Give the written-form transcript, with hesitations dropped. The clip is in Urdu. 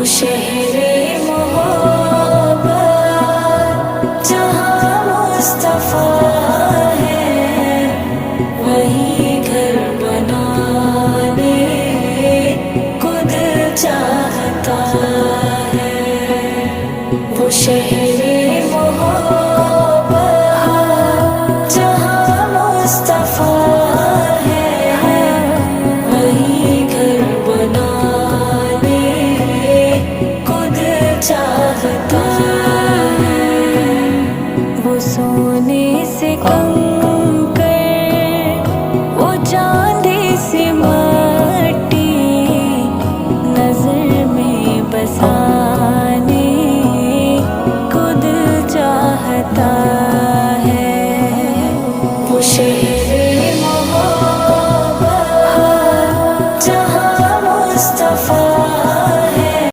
شہر محبت جہاں مصطفیٰ ہے، وہی گھر بنانے کو دل چاہتا ہے۔ وہ شہر